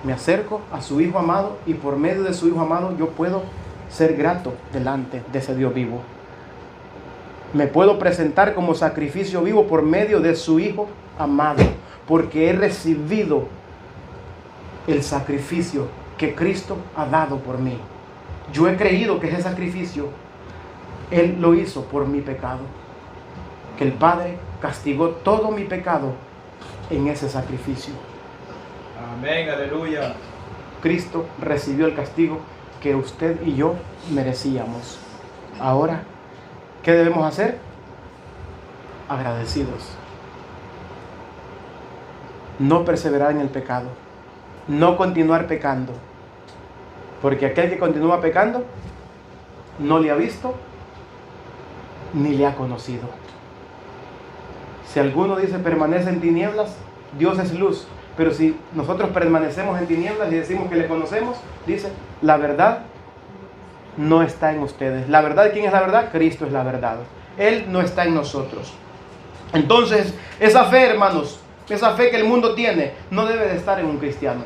Me acerco a su Hijo amado y por medio de su Hijo amado yo puedo ser grato delante de ese Dios vivo. Me puedo presentar como sacrificio vivo por medio de su Hijo amado, porque he recibido el sacrificio que Cristo ha dado por mí. Yo he creído que ese sacrificio Él lo hizo por mi pecado, que el Padre castigó todo mi pecado en ese sacrificio. Amén, aleluya. Cristo recibió el castigo que usted y yo merecíamos. Ahora, ¿qué debemos hacer? Agradecidos. No perseverar en el pecado. No continuar pecando. Porque aquel que continúa pecando no le ha visto ni le ha conocido. Si alguno dice permanece en tinieblas, Dios es luz. Pero si nosotros permanecemos en tinieblas y decimos que le conocemos, dice, la verdad no está en ustedes. ¿La verdad? ¿Quién es la verdad? Cristo es la verdad. Él no está en nosotros. Entonces, esa fe, hermanos, esa fe que el mundo tiene, no debe de estar en un cristiano.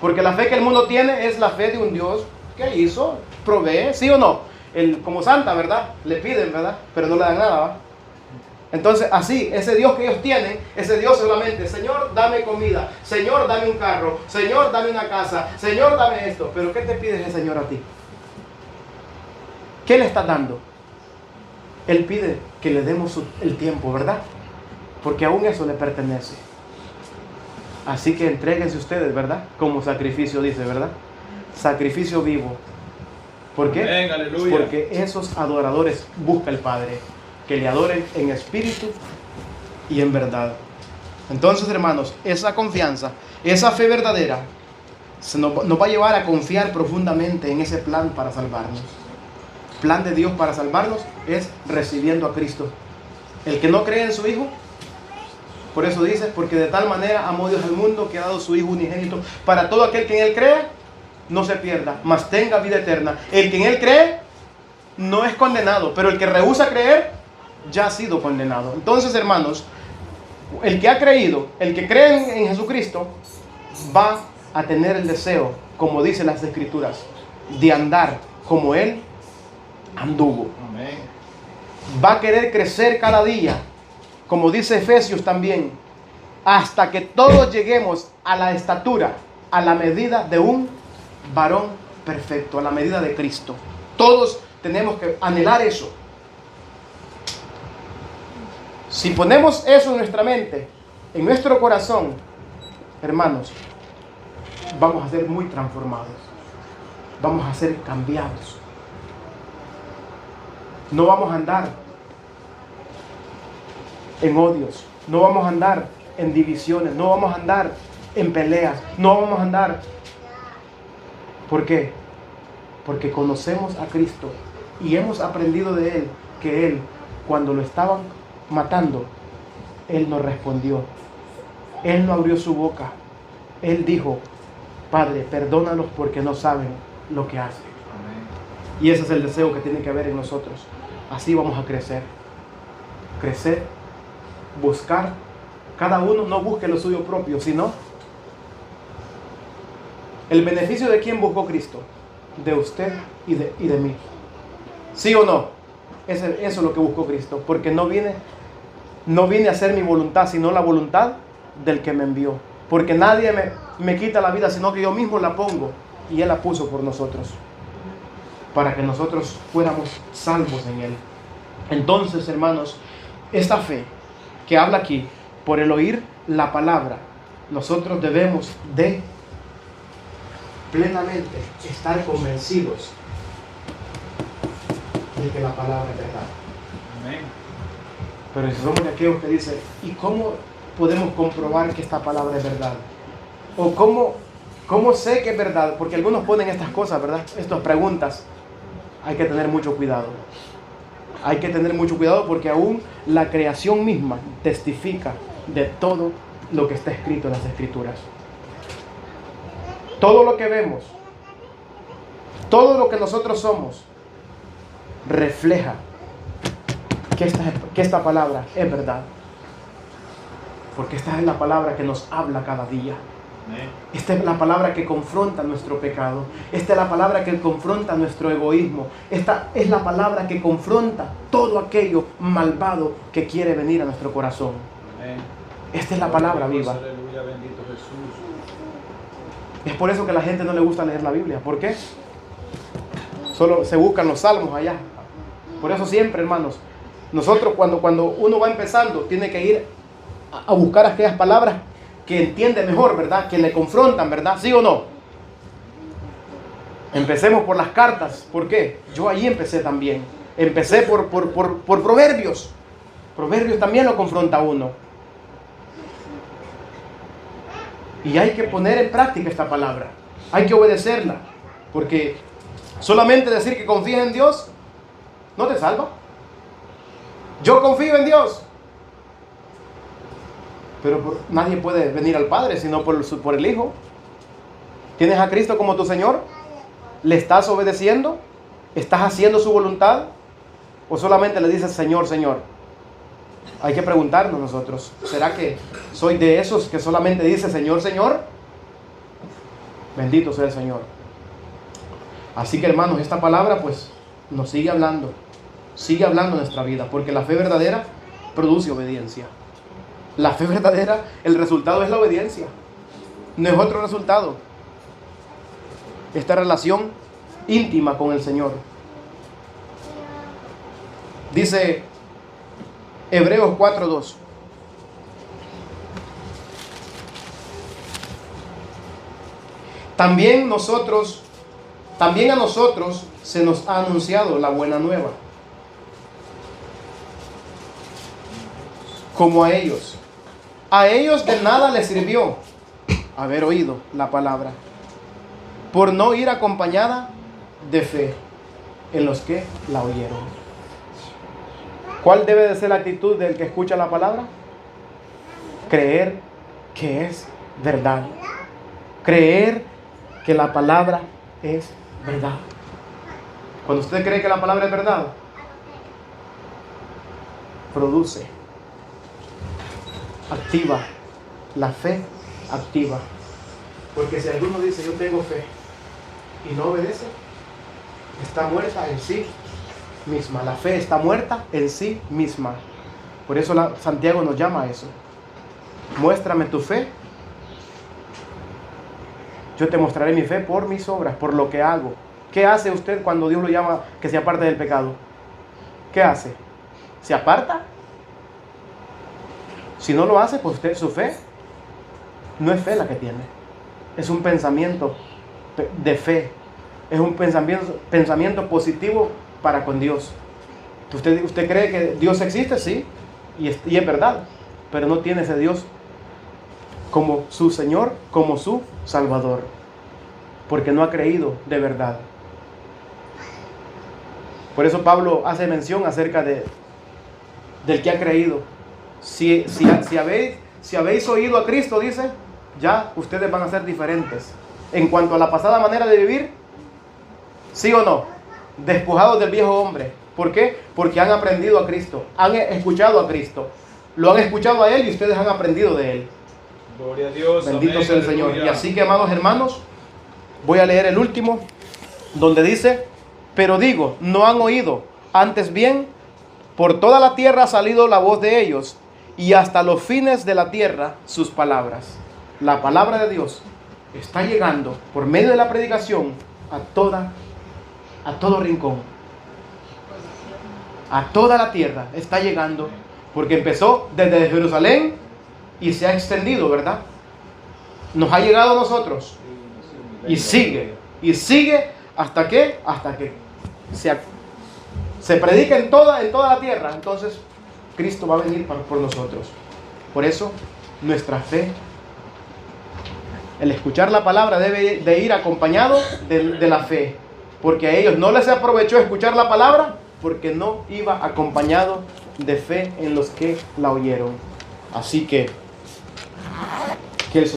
Porque la fe que el mundo tiene es la fe de un Dios que hizo, provee, ¿sí o no? Como Santa, ¿verdad? Le piden, ¿verdad? Pero no le dan nada, ¿va? Entonces, así, ese Dios que ellos tienen, ese Dios solamente, Señor, dame comida, Señor, dame un carro, Señor, dame una casa, Señor, dame esto. Pero ¿qué te pide ese Señor a ti? ¿Qué le estás dando? Él pide que le demos el tiempo, ¿verdad? Porque aún eso le pertenece. Así que entréguense ustedes, ¿verdad? Como sacrificio, dice, ¿verdad? Sacrificio vivo. ¿Por qué? Amén, aleluya. Porque esos adoradores busca el Padre, que le adoren en espíritu y en verdad. Entonces, hermanos, esa confianza, esa fe verdadera, nos va a llevar a confiar profundamente en ese plan para salvarnos. El plan de Dios para salvarnos es recibiendo a Cristo. El que no cree en su Hijo, por eso dice, porque de tal manera amó Dios al mundo que ha dado su Hijo unigénito, para todo aquel que en Él cree, no se pierda, mas tenga vida eterna. El que en Él cree, no es condenado, pero el que rehúsa creer, ya ha sido condenado. Entonces, hermanos, el que ha creído, el que cree en Jesucristo, va a tener el deseo, como dicen las Escrituras, de andar como Él anduvo. Amén. Va a querer crecer cada día, como dice Efesios también, hasta que todos lleguemos a la estatura, a la medida de un varón perfecto, a la medida de Cristo. Todos tenemos que anhelar eso. Si ponemos eso en nuestra mente, en nuestro corazón, hermanos, vamos a ser muy transformados. Vamos a ser cambiados. No vamos a andar en odios. No vamos a andar en divisiones. No vamos a andar en peleas. No vamos a andar. ¿Por qué? Porque conocemos a Cristo y hemos aprendido de Él que Él, cuando lo estaban matando, Él no respondió. Él no abrió su boca. Él dijo: Padre, perdónalos porque no saben lo que hacen. Amén. Y ese es el deseo que tiene que haber en nosotros. Así vamos a crecer. Crecer, buscar. Cada uno no busque lo suyo propio, sino el beneficio de quien buscó Cristo. De usted y de mí. ¿Sí o no? Eso es lo que buscó Cristo. Porque no vine a hacer mi voluntad, sino la voluntad del que me envió. Porque nadie me quita la vida, sino que yo mismo la pongo. Y Él la puso por nosotros, para que nosotros fuéramos salvos en Él. Entonces, hermanos, esta fe que habla aquí, por el oír la palabra, nosotros debemos de plenamente estar convencidos de que la palabra es verdad. Amén. Pero si somos de aquellos que dicen: ¿y cómo podemos comprobar que esta palabra es verdad? ¿O cómo sé que es verdad? Porque algunos ponen estas cosas, ¿verdad? Estas preguntas. Hay que tener mucho cuidado. Hay que tener mucho cuidado porque aún la creación misma testifica de todo lo que está escrito en las Escrituras. Todo lo que vemos, todo lo que nosotros somos, refleja que esta palabra es verdad. Porque esta es la palabra que nos habla cada día. Amén. Esta es la palabra que confronta nuestro pecado. Esta es la palabra que confronta nuestro egoísmo. Esta es la palabra que confronta todo aquello malvado que quiere venir a nuestro corazón. Amén. Esta es la palabra viva. Aleluya, bendito Jesús. Es por eso que a la gente no le gusta leer la Biblia. ¿Por qué? Solo se buscan los salmos allá. Por eso siempre, hermanos, nosotros cuando uno va empezando, tiene que ir a buscar aquellas palabras que entiende mejor, ¿verdad? Que le confrontan, ¿verdad? ¿Sí o no? Empecemos por las cartas. ¿Por qué? Yo ahí empecé también. Empecé por Proverbios. Proverbios también lo confronta a uno. Y hay que poner en práctica esta palabra. Hay que obedecerla. Porque solamente decir que confías en Dios no te salva. Yo confío en Dios. Pero nadie puede venir al Padre sino por el Hijo. ¿Tienes a Cristo como tu Señor? ¿Le estás obedeciendo? ¿Estás haciendo su voluntad? ¿O solamente le dices Señor, Señor? Hay que preguntarnos nosotros, ¿será que soy de esos que solamente dice Señor, Señor? Bendito sea el Señor. Así que, hermanos, esta palabra pues nos sigue hablando en nuestra vida, porque la fe verdadera produce obediencia. La fe verdadera, el resultado es la obediencia, no es otro resultado. Esta relación íntima con el Señor. Dice Hebreos 4:2. También a nosotros se nos ha anunciado la buena nueva, como a ellos. A ellos de nada les sirvió haber oído la palabra, por no ir acompañada de fe en los que la oyeron. ¿Cuál debe de ser la actitud del que escucha la palabra? Creer que es verdad. Creer que la palabra es verdad. Cuando usted cree que la palabra es verdad, produce, activa, la fe activa. Porque si alguno dice yo tengo fe y no obedece, está muerta en sí misma. La fe está muerta en sí misma. Por eso Santiago nos llama a eso. Muéstrame tu fe. Yo te mostraré mi fe por mis obras, por lo que hago. ¿Qué hace usted cuando Dios lo llama que se aparte del pecado? ¿Qué hace? ¿Se aparta? Si no lo hace, pues usted, su fe no es fe la que tiene. Es un pensamiento de fe. Es un pensamiento positivo para con Dios. ¿Usted cree que Dios existe? Sí, y es verdad. Pero no tiene ese Dios como su Señor, como su Salvador, porque no ha creído de verdad. Por eso Pablo hace mención acerca del que ha creído. Si habéis oído a Cristo, dice, ya ustedes van a ser diferentes. En cuanto a la pasada manera de vivir, ¿sí o no? Despojados del viejo hombre. ¿Por qué? Porque han aprendido a Cristo, han escuchado a Cristo, lo han escuchado a Él y ustedes han aprendido de Él. Gloria a Dios. Bendito Amén, sea el Señor. aleluya. Y así que, amados hermanos, voy a leer el último, donde dice, pero digo, no han oído, antes bien, por toda la tierra ha salido la voz de ellos, y hasta los fines de la tierra sus palabras. La palabra de Dios está llegando por medio de la predicación a todo rincón, a toda la tierra está llegando, porque empezó desde Jerusalén y se ha extendido, ¿verdad? Nos ha llegado a nosotros y sigue hasta que se predique en toda la tierra. Entonces Cristo va a venir por nosotros. Por eso nuestra fe, el escuchar la palabra debe de ir acompañado de la fe, porque a ellos no les aprovechó escuchar la palabra porque no iba acompañado de fe en los que la oyeron. Así que el